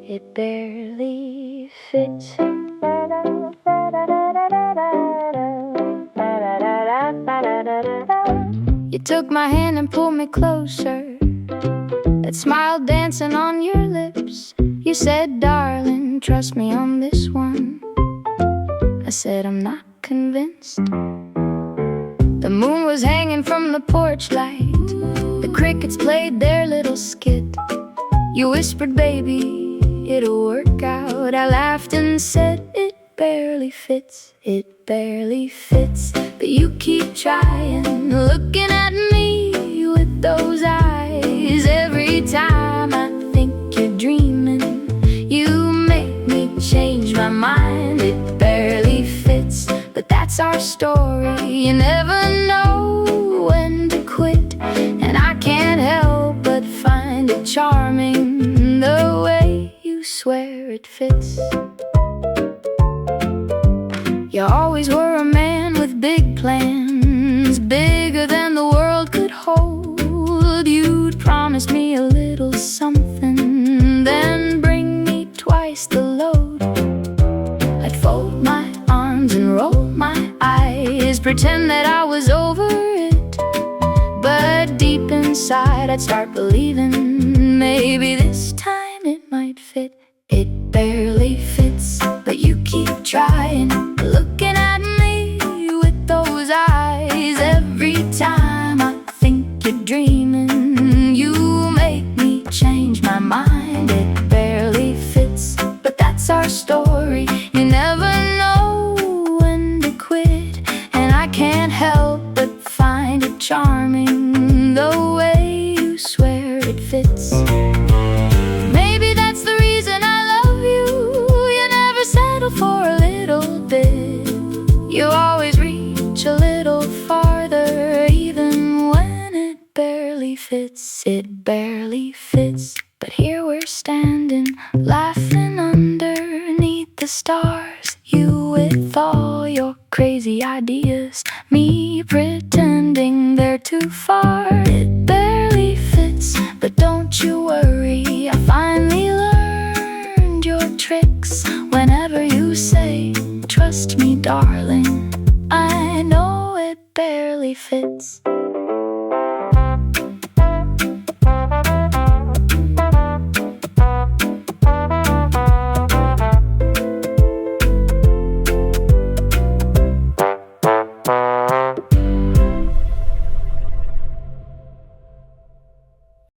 It barely fits. You took my hand and pulled me closer, that smile dancing on your lips. You said, darling, trust me on this one. I said, I'm not convinced. The moon was hanging from the porch light. The crickets played their little skit. You whispered, baby, it'll work out. I laughed and said, it barely fits. It barely fits. But you keep trying, looking at me with those eyes. Every time I think you're dreaming, you make me change my mind. It barely fits, but that's our story. You never know when to quit, and I can't help but find it charming, the way you swear it fits. You always were a man with big plans, bigger than the world could hold. You'd promise me a little something, then bring me twice the load. I'd fold my arms and roll my eyes, pretend that I was over it. But deep inside I'd start believing, maybe this time it might fit. It barely fits, but you keep trying, looking at me with those eyes. Every time I think you're dreaming, you make me change my mind. It barely fits, but that's our story. You never know when to quit, and I can't help but find it charming, the way you swear it fits. Maybe that's the reason I love you. You never settle for a little bit. You always reach a little farther, even when it barely fits. It barely fits, but here we're standing, laughing underneath the stars. You with all your crazy ideas, me pretending they're too far. It barely fits, but don't you worry, I finally learned your tricks. Whenever you say, trust me, darling, I know it barely fits.